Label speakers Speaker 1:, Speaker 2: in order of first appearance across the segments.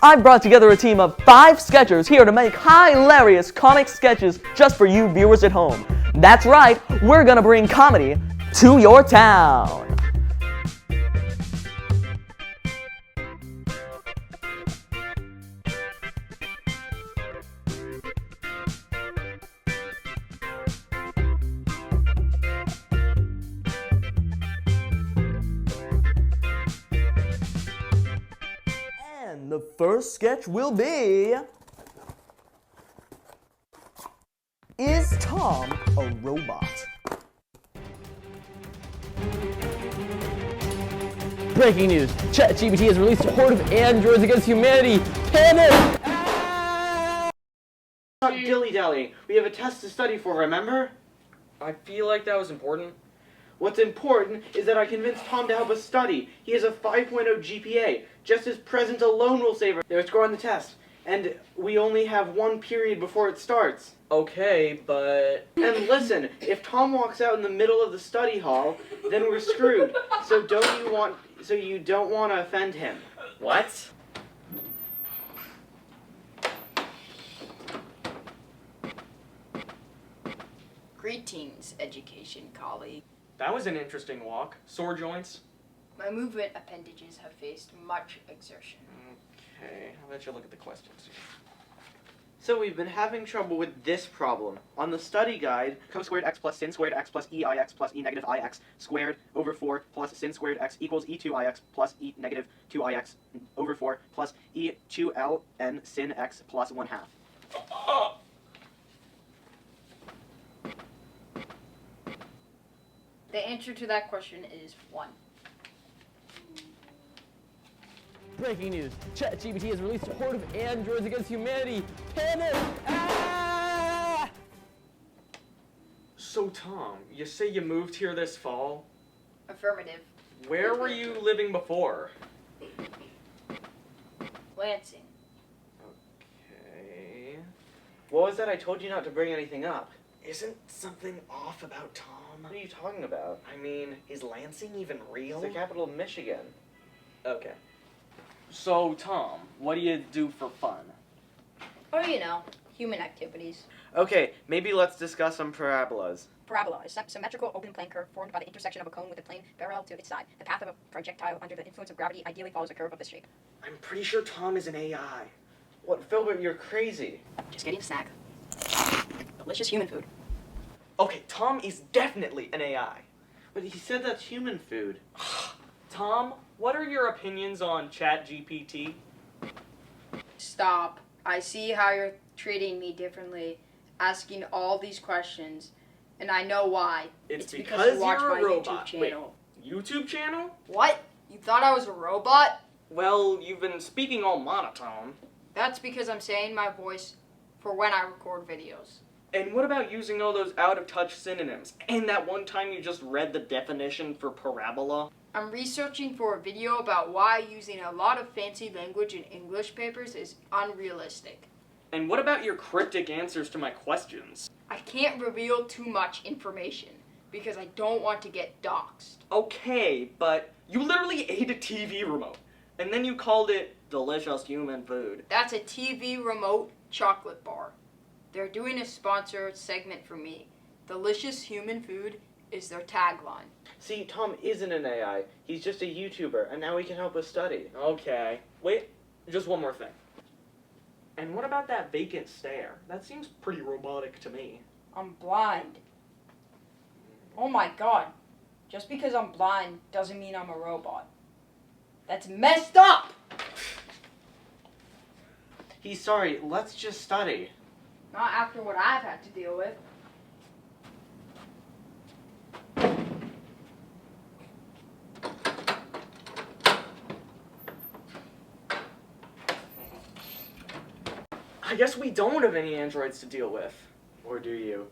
Speaker 1: I've brought together a team of 5 sketchers here to make hilarious comic sketches just for you viewers at home. That's right, we're gonna bring comedy to your town. And the first sketch will be... Is Tom a robot?
Speaker 2: Breaking news! ChatGPT has released a horde of androids against humanity! Panic!
Speaker 3: Stop dilly-dallying. We have a test to study for, remember?
Speaker 4: I feel like that was important.
Speaker 3: What's important is that I convinced Tom to help us study. He has a 5.0 GPA. Just his presence alone will save their score on the test. And we only have 1 period before it starts.
Speaker 4: Okay, but...
Speaker 3: And listen, if Tom walks out in the middle of the study hall, then we're screwed. So you don't want to offend him.
Speaker 4: What?
Speaker 5: Greetings, education colleague.
Speaker 4: That was an interesting walk. Sore joints?
Speaker 5: My movement appendages have faced much exertion.
Speaker 4: Okay, I'll let you look at the questions.
Speaker 3: So we've been having trouble with this problem. On the study guide, cos squared x plus sin squared x plus eix plus e negative ix squared over 4 plus sin squared x equals e2ix plus e negative 2ix over 4 plus e2ln sin x plus 1/2.
Speaker 5: The answer to that question is 1.
Speaker 2: Breaking news! ChatGPT has released a horde of androids against humanity! Panic!
Speaker 4: So, Tom, you say you moved here this fall?
Speaker 5: Affirmative.
Speaker 4: Where were you living before?
Speaker 5: Lansing.
Speaker 4: Okay...
Speaker 3: What was that? I told you not to bring anything up.
Speaker 4: Isn't something off about Tom?
Speaker 3: What are you talking about?
Speaker 4: I mean, is Lansing even real?
Speaker 3: It's the capital of Michigan.
Speaker 4: Okay. So, Tom, what do you do for fun?
Speaker 5: Or, you know, human activities.
Speaker 3: Okay, maybe let's discuss some parabolas.
Speaker 5: Parabola is a symmetrical open plane curve formed by the intersection of a cone with a plane parallel to its side. The path of a projectile under the influence of gravity ideally follows a curve of this shape.
Speaker 4: I'm pretty sure Tom is an AI.
Speaker 3: What, Philbert, you're crazy.
Speaker 5: Just getting a snack. Delicious human food.
Speaker 4: Okay, Tom is definitely an AI.
Speaker 3: But he said that's human food.
Speaker 4: Tom, what are your opinions on ChatGPT?
Speaker 5: Stop. I see how you're treating me differently, asking all these questions, and I know why.
Speaker 4: It's
Speaker 5: you
Speaker 4: because
Speaker 5: watch
Speaker 4: you're
Speaker 5: my
Speaker 4: a robot.
Speaker 5: YouTube channel.
Speaker 4: Wait, YouTube channel?
Speaker 5: What? You thought I was a robot?
Speaker 4: Well, you've been speaking all monotone.
Speaker 5: That's because I'm saying my voice for when I record videos.
Speaker 4: And what about using all those out-of-touch synonyms? And that one time you just read the definition for parabola?
Speaker 5: I'm researching for a video about why using a lot of fancy language in English papers is unrealistic.
Speaker 4: And what about your cryptic answers to my questions?
Speaker 5: I can't reveal too much information because I don't want to get doxxed.
Speaker 4: Okay, but you literally ate a TV remote, and then you called it delicious human food.
Speaker 5: That's a TV remote chocolate bar. They're doing a sponsored segment for me. Delicious human food is their tagline.
Speaker 3: See, Tom isn't an AI. He's just a YouTuber, and now he can help us study.
Speaker 4: Okay. Wait, just one more thing. And what about that vacant stare? That seems pretty robotic to me.
Speaker 5: I'm blind. Oh my god. Just because I'm blind doesn't mean I'm a robot. That's messed up!
Speaker 3: He's sorry. Let's just study.
Speaker 5: Not after what I've had to deal with.
Speaker 4: I guess we don't have any androids to deal with.
Speaker 3: Or do you?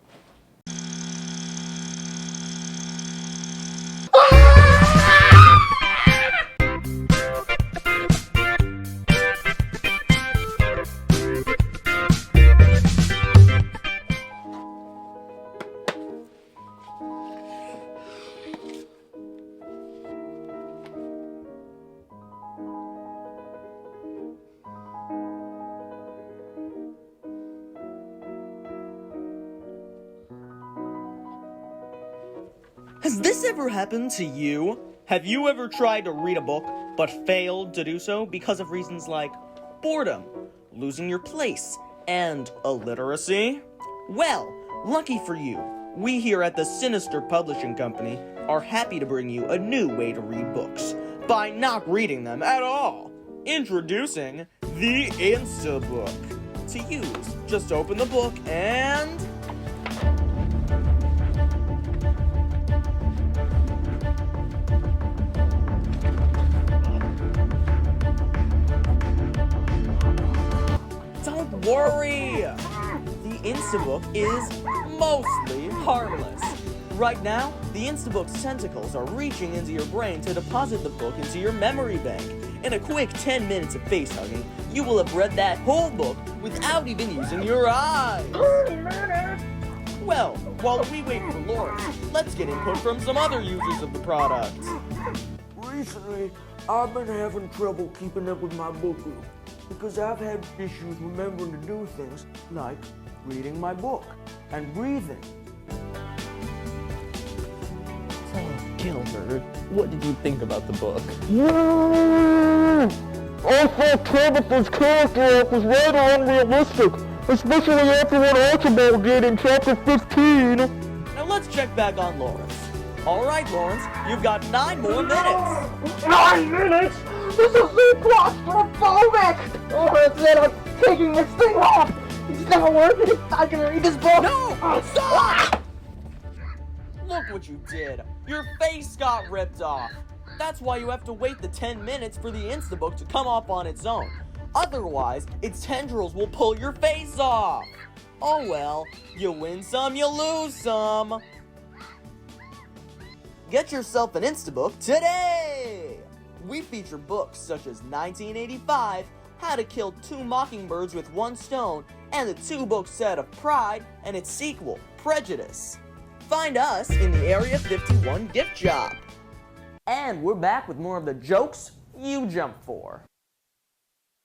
Speaker 1: Has this ever happened to you? Have you ever tried to read a book but failed to do so because of reasons like boredom, losing your place, and illiteracy? Well, lucky for you, we here at the Sinister Publishing Company are happy to bring you a new way to read books by not reading them at all. Introducing the Instabook. To use, just open the book and... Don't worry! The Instabook is mostly harmless. Right now, the Instabook's tentacles are reaching into your brain to deposit the book into your memory bank. In a quick 10 minutes of face hugging, you will have read that whole book without even using your eyes. Well, while we wait for Lawrence, let's get input from some other users of the product.
Speaker 6: Recently, I've been having trouble keeping up with my book group because I've had issues remembering to do things like reading my book and breathing.
Speaker 2: Gilbert, what did you think about the book?
Speaker 6: I thought Tabitha's character arc was rather unrealistic, especially after what Archibald did in chapter 15.
Speaker 1: Now let's check back on Lawrence. Alright, Lawrence, you've got 9 more minutes.
Speaker 6: 9 minutes? This is so claustrophobic! Oh, instead of taking this thing off! It's not worth it! I can read this book!
Speaker 1: No! Stop! Look what you did. Your face got ripped off. That's why you have to wait the 10 minutes for the Instabook to come off on its own. Otherwise, its tendrils will pull your face off. Oh well, you win some, you lose some. Get yourself an Instabook today! We feature books such as 1985, How to Kill 2 Mockingbirds with 1 Stone, and the 2-book set of Pride and its sequel, Prejudice. Find us in the Area 51 gift shop. And we're back with more of the jokes you jump for.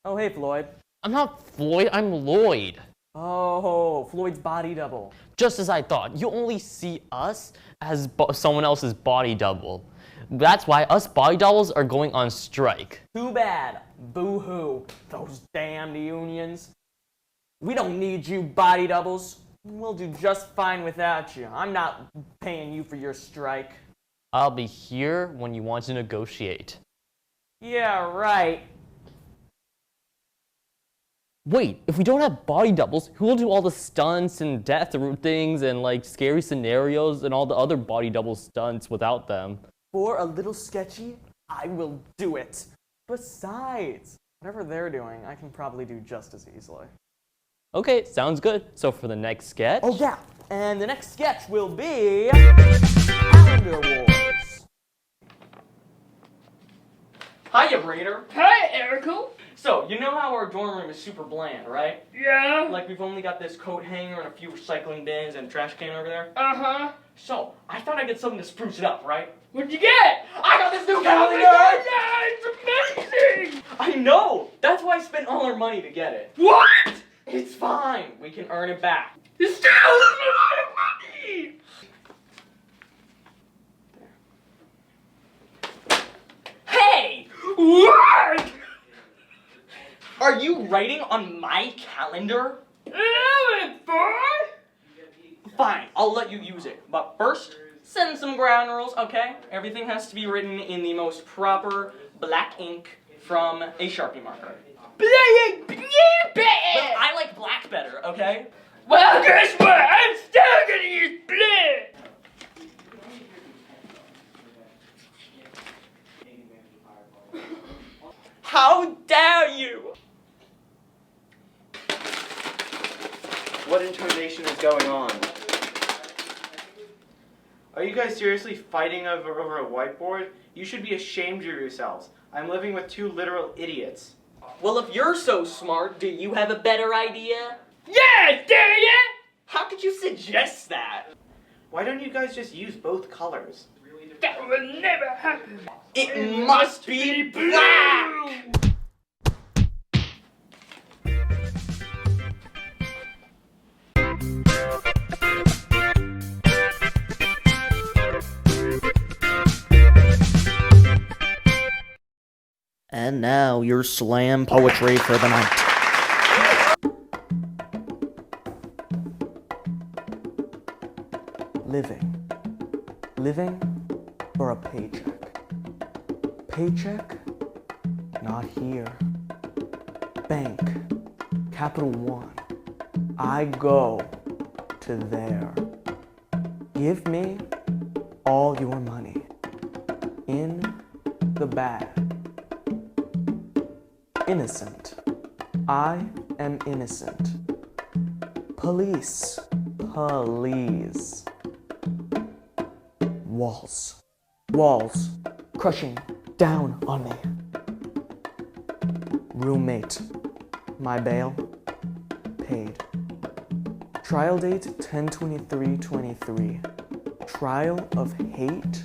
Speaker 1: Oh, hey, Floyd.
Speaker 2: I'm not Floyd, I'm Lloyd.
Speaker 1: Oh, Floyd's body double.
Speaker 2: Just as I thought, you only see us as someone else's body double. That's why us body doubles are going on strike.
Speaker 1: Too bad. Boo-hoo. Those damned unions. We don't need you body doubles. We'll do just fine without you. I'm not paying you for your strike.
Speaker 2: I'll be here when you want to negotiate.
Speaker 1: Yeah, right.
Speaker 2: Wait, if we don't have body doubles, who will do all the stunts and death things and like scary scenarios and all the other body double stunts without them?
Speaker 1: For a little sketchy, I will do it. Besides, whatever they're doing, I can probably do just as easily.
Speaker 2: Okay, sounds good. So for the next sketch...
Speaker 1: Oh yeah, and the next sketch will be... Calendar Wars. Hiya, Raider.
Speaker 7: Hi, Erica.
Speaker 1: So, you know how our dorm room is super bland, right?
Speaker 7: Yeah.
Speaker 1: Like, we've only got this coat hanger and a few recycling bins and a trash can over there.
Speaker 7: Uh-huh.
Speaker 1: So, I thought I'd get something to spruce it up, right?
Speaker 7: What'd you get?
Speaker 1: I got this new
Speaker 7: Oh
Speaker 1: calendar!
Speaker 7: my God, yeah, it's amazing!
Speaker 1: I know! That's why I spent all our money to get it.
Speaker 7: What?
Speaker 1: It's fine. We can earn it back.
Speaker 7: This still is a lot of money!
Speaker 1: Hey!
Speaker 7: What?
Speaker 1: Are you writing on my calendar? Fine, I'll let you use it. But first, send some ground rules, okay? Everything has to be written in the most proper black ink from a Sharpie marker. Well, I like black better, okay?
Speaker 7: Well, guess what? I'm still gonna use blue!
Speaker 1: How dare you!
Speaker 3: What intonation is going on? Are you guys seriously fighting over a whiteboard? You should be ashamed of yourselves. I'm living with 2 literal idiots.
Speaker 1: Well, if you're so smart, do you have a better idea?
Speaker 7: Yeah, dare ya?
Speaker 1: How could you suggest that?
Speaker 3: Why don't you guys just use both colors?
Speaker 7: That will never happen.
Speaker 1: It must be black! And now your slam poetry for the night. Living for a paycheck. Paycheck? Not here. Bank, Capital One. I go to there. Give me all your money in the bag. Innocent. I am innocent. Police. Police. Walls. Crushing down on me. Roommate. My bail. Paid. Trial date 10/23/23. Trial of hate.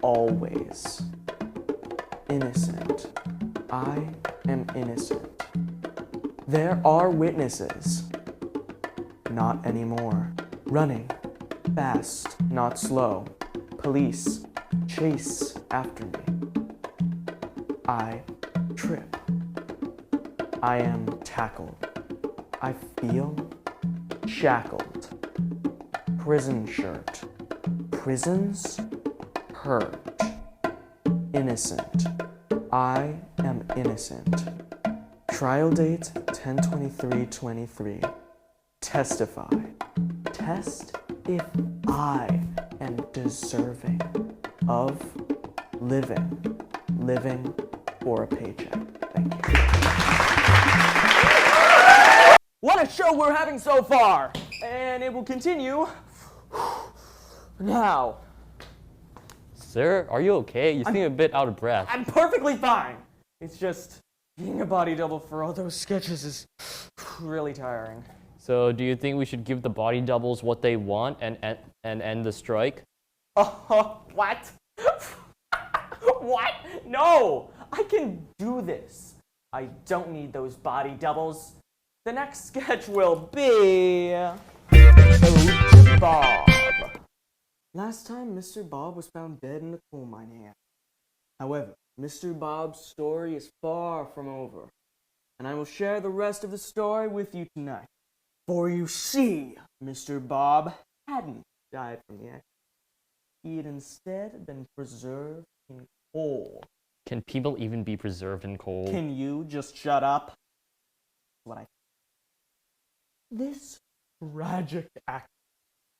Speaker 1: Always. Innocent. I am innocent. There are witnesses. Not anymore. Running. Fast, not slow. Police chase after me. I trip. I am tackled. I feel shackled. Prison shirt. Prisons hurt. Innocent. I am innocent. Trial date 10/23/23. Testify. Test if I am deserving of living for a paycheck. Thank you. What a show we're having so far! And it will continue now.
Speaker 2: Sir, are you okay? You seem a bit out of breath.
Speaker 1: I'm perfectly fine. It's just being a body double for all those sketches is really tiring.
Speaker 2: So, do you think we should give the body doubles what they want and end the strike?
Speaker 1: What? What? No! I can do this. I don't need those body doubles. The next sketch will be Coach Bob. Last time, Mr. Bob was found dead in a coal mine area. However, Mr. Bob's story is far from over, and I will share the rest of the story with you tonight. For you see, Mr. Bob hadn't died from the accident. He had instead been preserved in coal.
Speaker 2: Can people even be preserved in coal?
Speaker 1: Can you just shut up? What I This tragic act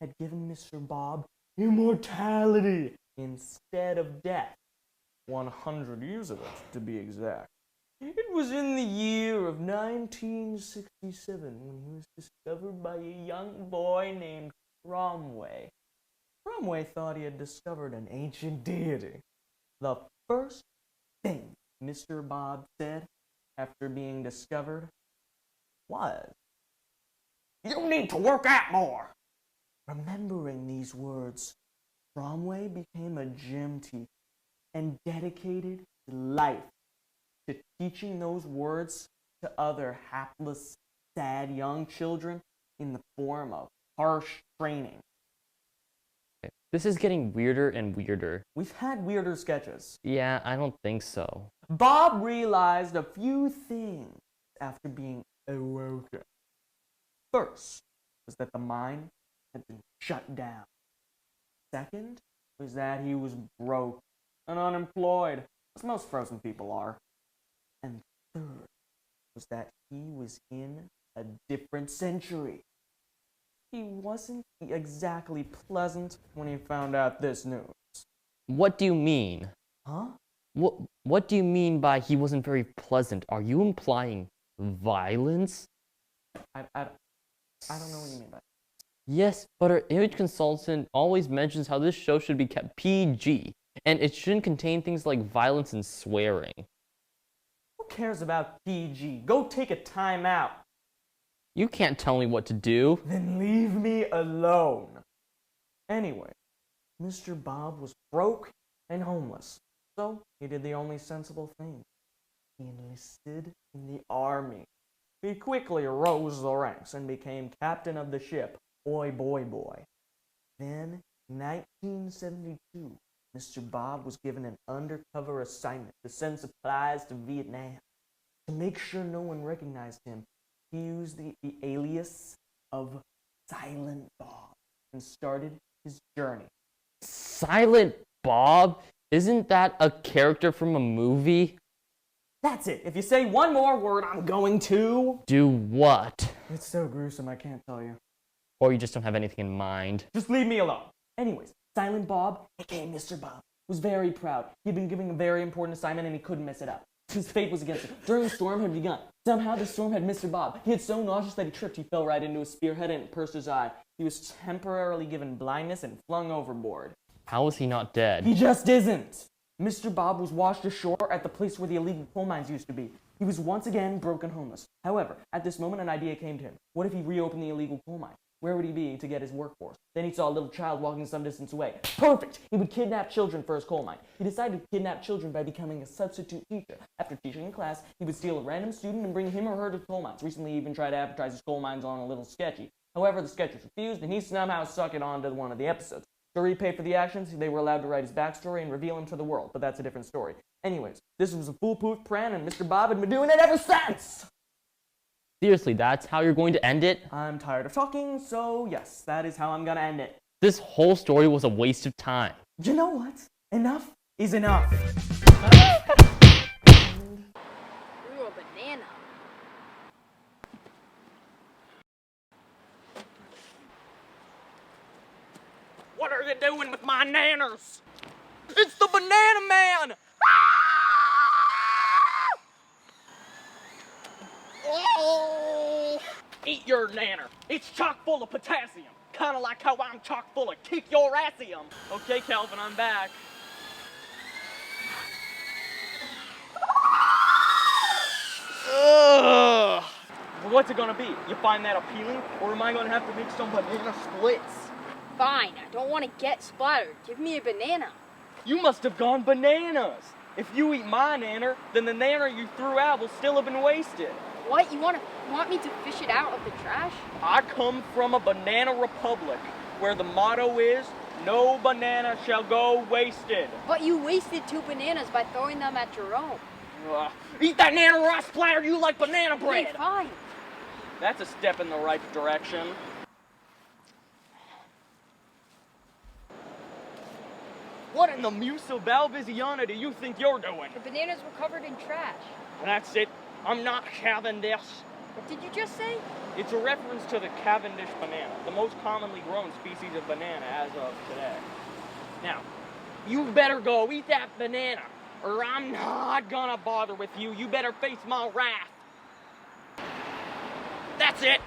Speaker 1: had given Mr. Bob immortality instead of death. 100 years ago, to be exact. It was in the year of 1967 when he was discovered by a young boy named Cromway. Cromway thought he had discovered an ancient deity. The first thing Mr. Bob said after being discovered was, "You need to work out more." Remembering these words, Cromway became a gym teacher and dedicated his life to teaching those words to other hapless, sad young children in the form of harsh training.
Speaker 2: This is getting weirder and weirder.
Speaker 1: We've had weirder sketches.
Speaker 2: Yeah, I don't think so.
Speaker 1: Bob realized a few things after being awoken. First was that the mine had been shut down. Second was that he was broke and unemployed, as most frozen people are. And third was that he was in a different century. He wasn't exactly pleasant when he found out this news.
Speaker 2: What do you mean?
Speaker 1: Huh?
Speaker 2: What do you mean by he wasn't very pleasant? Are you implying violence?
Speaker 1: I don't know what you mean by that.
Speaker 2: Yes, but our image consultant always mentions how this show should be kept PG, and it shouldn't contain things like violence and swearing.
Speaker 1: Who cares about PG? Go take a time out.
Speaker 2: You can't tell me what to do.
Speaker 1: Then leave me alone. Anyway, Mr. Bob was broke and homeless, so he did the only sensible thing. He enlisted in the army. He quickly rose the ranks and became captain of the ship, Boy. Then, in 1972,
Speaker 6: Mr. Bob was given an undercover assignment to send supplies to Vietnam. To make sure no one recognized him, he used the alias of Silent Bob and started his journey.
Speaker 2: Silent Bob? Isn't that a character from a movie?
Speaker 1: That's it. If you say one more word, I'm going to...
Speaker 2: Do what?
Speaker 1: It's so gruesome, I can't tell you.
Speaker 2: Or you just don't have anything in mind?
Speaker 1: Just leave me alone. Anyways, Silent Bob, aka Mr. Bob, was very proud. He'd been given a very important assignment and he couldn't mess it up. His fate was against him. During the storm had begun. Somehow the storm had Mr. Bob. He had so nauseous that he tripped. He fell right into a spearhead and it pierced his eye. He was temporarily given blindness and flung overboard.
Speaker 2: How is he not dead?
Speaker 1: He just isn't. Mr. Bob was washed ashore at the place where the illegal coal mines used to be. He was once again broken homeless. However, at this moment an idea came to him. What if he reopened the illegal coal mine? Where would he be to get his workforce? Then he saw a little child walking some distance away. Perfect! He would kidnap children for his coal mine. He decided to kidnap children by becoming a substitute teacher. After teaching in class, he would steal a random student and bring him or her to coal mines. Recently, he even tried to advertise his coal mines on a little Sketchy. However, the sketch was refused, and he somehow stuck it onto one of the episodes. To repay for the actions, they were allowed to write his backstory and reveal him to the world, but that's a different story. Anyways, this was a foolproof plan, and Mr. Bob had been doing it ever since!
Speaker 2: Seriously, that's how you're going to end it?
Speaker 1: I'm tired of talking, so yes, that is how I'm gonna end it.
Speaker 2: This whole story was a waste of time.
Speaker 1: You know what? Enough is enough.
Speaker 5: Ooh, a banana.
Speaker 1: What are you doing with my nanners? It's the Banana Man! Oh! Eat your nanner. It's chock full of potassium. Kinda like how I'm chock full of kick your assium. Okay, Calvin, I'm back. Ugh. What's it gonna be? You find that appealing? Or am I gonna have to make some banana splits?
Speaker 5: Fine, I don't want to get splattered. Give me a banana.
Speaker 1: You must have gone bananas. If you eat my nanner, then the nanner you threw out will still have been wasted.
Speaker 5: What? You want me to fish it out of the trash?
Speaker 1: I come from a banana republic, where the motto is, no banana shall go wasted.
Speaker 5: But you wasted 2 bananas by throwing them at Jerome.
Speaker 1: Eat that nanner or I splatter you like banana bread.
Speaker 5: Okay, fine.
Speaker 1: That's a step in the right direction. What in the Musa Valvisiana do you think you're doing?
Speaker 5: The bananas were covered in trash.
Speaker 1: That's it. I'm not having this.
Speaker 5: What did you just say?
Speaker 1: It's a reference to the Cavendish banana, the most commonly grown species of banana as of today. Now, you better go eat that banana, or I'm not gonna bother with you. You better face my wrath. That's it.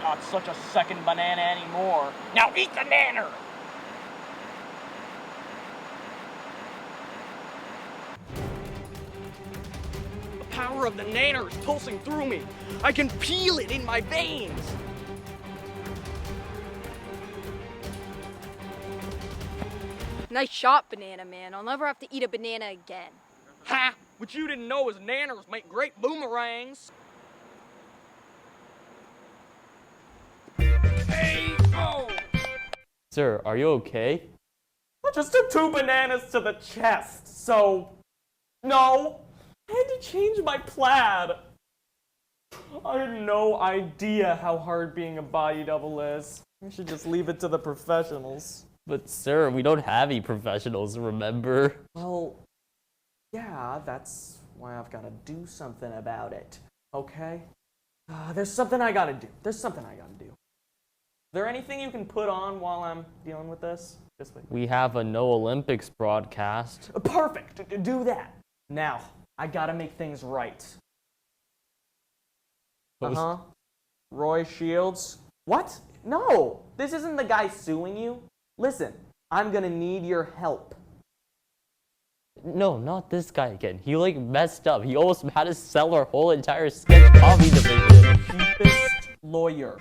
Speaker 1: Not such a second banana anymore. Now eat the nanner! The power of the nanner is pulsing through me. I can feel it in my veins.
Speaker 5: Nice shot, Banana Man. I'll never have to eat a banana again.
Speaker 1: Ha! What you didn't know is nanners make great boomerangs. Hey, oh!
Speaker 2: Sir, are you okay?
Speaker 1: I just took 2 bananas to the chest, so... No! I had to change my plaid. I had no idea how hard being a body double is. I should just leave it to the professionals.
Speaker 2: But sir, we don't have any professionals, remember?
Speaker 1: Well, yeah, that's why I've got to do something about it, okay? There's something I gotta do. Is there anything you can put on while I'm dealing with this? Just wait.
Speaker 2: We have a No Olympics broadcast.
Speaker 1: Perfect! Do that. Now, I gotta make things right. Roy Shields? What? No! This isn't the guy suing you. Listen, I'm gonna need your help.
Speaker 2: No, not this guy again. He messed up. He almost had to sell our whole entire sketch comedy division.
Speaker 1: Cheapest lawyer.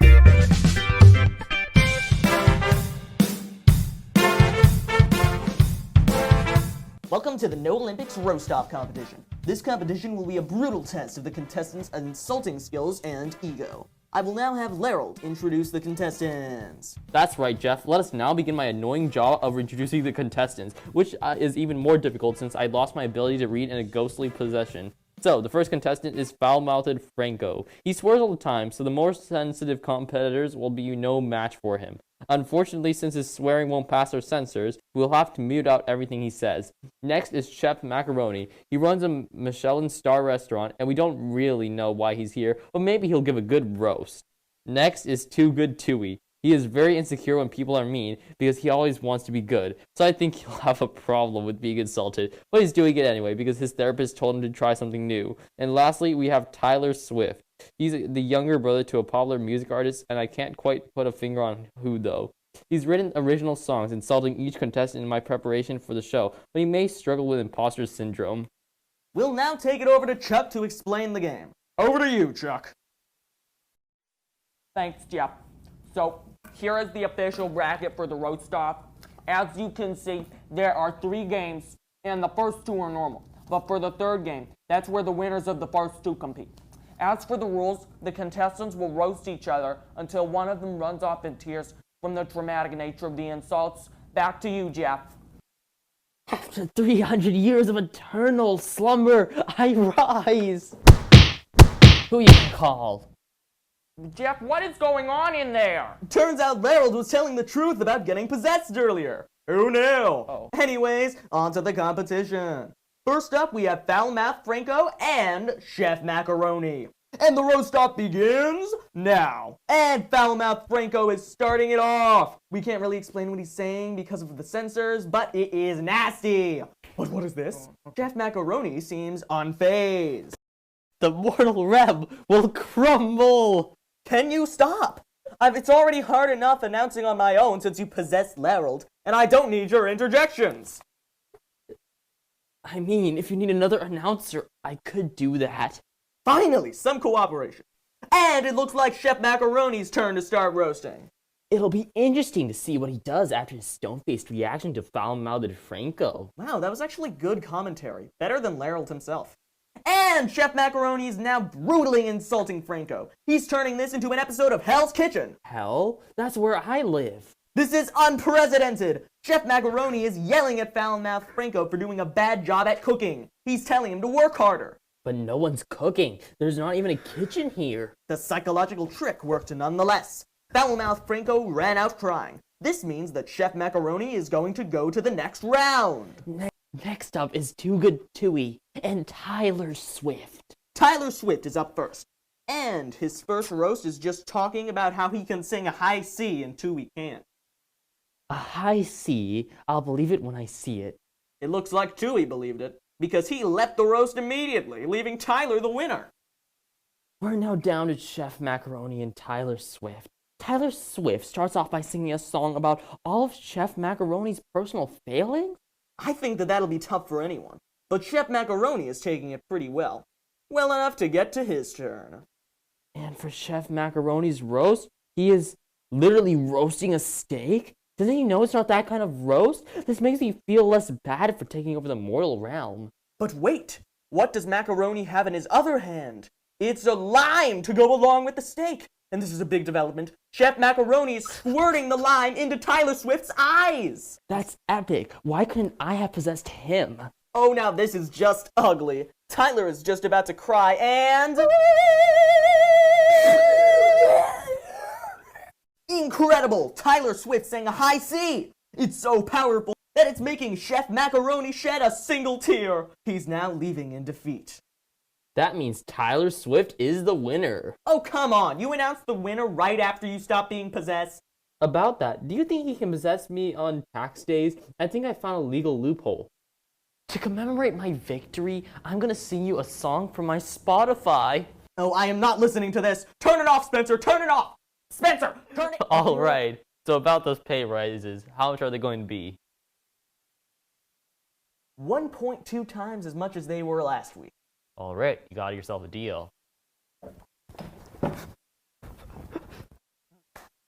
Speaker 1: Welcome to the No Olympics Roast-Off competition. This competition will be a brutal test of the contestants' insulting skills and ego.
Speaker 6: I will now have Lerald introduce the contestants.
Speaker 2: That's right, Jeff. Let us now begin my annoying job of introducing the contestants, which is even more difficult since I lost my ability to read in a ghostly possession. So, the first contestant is foul-mouthed Franco. He swears all the time, so the more sensitive competitors will be no match for him. Unfortunately, since his swearing won't pass our censors, we'll have to mute out everything he says. Next is Chef Macaroni. He runs a Michelin star restaurant, and we don't really know why he's here, but maybe he'll give a good roast. Next is Too Good Tooey. He is very insecure when people are mean because he always wants to be good. So I think he'll have a problem with being insulted, but he's doing it anyway because his therapist told him to try something new. And lastly, we have Tyler Swift. He's the younger brother to a popular music artist, and I can't quite put a finger on who though. He's written original songs insulting each contestant in my preparation for the show, but he may struggle with imposter syndrome.
Speaker 6: We'll now take it over to Chuck to explain the game. Over to you, Chuck.
Speaker 8: Thanks, Jeff. So, here is the official bracket for the roast off. As you can see, there are 3 games, and the first 2 are normal. But for the third game, that's where the winners of the first 2 compete. As for the rules, the contestants will roast each other until one of them runs off in tears from the dramatic nature of the insults. Back to you, Jeff.
Speaker 2: After 300 years of eternal slumber, I rise. Who you can call?
Speaker 8: Jeff, what is going on in there?
Speaker 6: Turns out Lerald was telling the truth about getting possessed earlier. Who knew?
Speaker 2: Oh.
Speaker 6: Anyways, on to the competition. First up, we have Foul-Mouthed Franco and Chef Macaroni. And the roast-off begins now. And Foul-Mouthed Franco is starting it off. We can't really explain what he's saying because of the censors, but it is nasty. But what is this? Chef Macaroni seems unfazed.
Speaker 2: The mortal reb will crumble.
Speaker 6: Can you stop? It's already hard enough announcing on my own since you possessed Lerald, and I don't need your interjections.
Speaker 2: I mean, if you need another announcer, I could do that.
Speaker 6: Finally, some cooperation. And it looks like Chef Macaroni's turn to start roasting.
Speaker 2: It'll be interesting to see what he does after his stone-faced reaction to foul-mouthed Franco.
Speaker 6: Wow, that was actually good commentary. Better than Lerald himself. And Chef Macaroni is now brutally insulting Franco. He's turning this into an episode of Hell's Kitchen.
Speaker 2: Hell? That's where I live.
Speaker 6: This is unprecedented. Chef Macaroni is yelling at foul-mouthed Franco for doing a bad job at cooking. He's telling him to work harder.
Speaker 2: But no one's cooking. There's not even a kitchen here.
Speaker 6: The psychological trick worked nonetheless. Foul-mouthed Franco ran out crying. This means that Chef Macaroni is going to go to the next round.
Speaker 2: Next up is Too Good Tooey and Tyler Swift.
Speaker 6: Tyler Swift is up first. And his first roast is just talking about how he can sing a high C and Tooey can't.
Speaker 2: A high C, I'll believe it when I see it.
Speaker 6: It looks like Tooey believed it, because he left the roast immediately, leaving Tyler the winner.
Speaker 2: We're now down to Chef Macaroni and Tyler Swift. Tyler Swift starts off by singing a song about all of Chef Macaroni's personal failings?
Speaker 6: I think that that'll be tough for anyone, but Chef Macaroni is taking it pretty well. Well enough to get to his turn.
Speaker 2: And for Chef Macaroni's roast, he is literally roasting a steak? Doesn't he know it's not that kind of roast? This makes me feel less bad for taking over the mortal realm.
Speaker 6: But wait, what does Macaroni have in his other hand? It's a lime to go along with the steak. And this is a big development. Chef Macaroni is squirting the lime into Tyler Swift's eyes.
Speaker 2: That's epic. Why couldn't I have possessed him?
Speaker 6: Oh, now this is just ugly. Tyler is just about to cry and... Incredible! Tyler Swift sang a high C. It's so powerful that it's making Chef Macaroni shed a single tear. He's now leaving in defeat.
Speaker 2: That means Tyler Swift is the winner.
Speaker 6: Oh, come on. You announced the winner right after you stopped being possessed.
Speaker 2: About that, do you think he can possess me on tax days? I think I found a legal loophole. To commemorate my victory, I'm gonna sing you a song from my Spotify.
Speaker 6: Oh, I am not listening to this. Turn it off, Spencer. Turn it off. Spencer, turn it off.
Speaker 2: All right. So about those pay rises, how much are they going to be?
Speaker 6: 1.2 times as much as they were last week.
Speaker 2: All right, you got yourself a deal.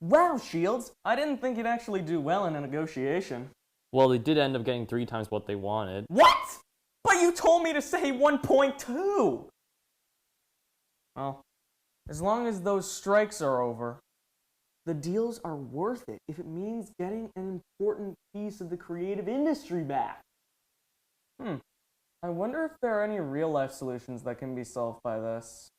Speaker 6: Wow, Shields. I didn't think you'd actually do well in a negotiation.
Speaker 2: Well, they did end up getting 3 times what they wanted.
Speaker 6: What? But you told me to say 1.2. Well, As long as those strikes are over, the deals are worth it if it means getting an important piece of the creative industry back. I wonder if there are any real-life solutions that can be solved by this.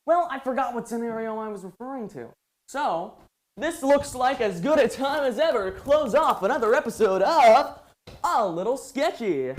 Speaker 6: Well, I forgot what scenario I was referring to. So, this looks like as good a time as ever to close off another episode of A Little Sketchy.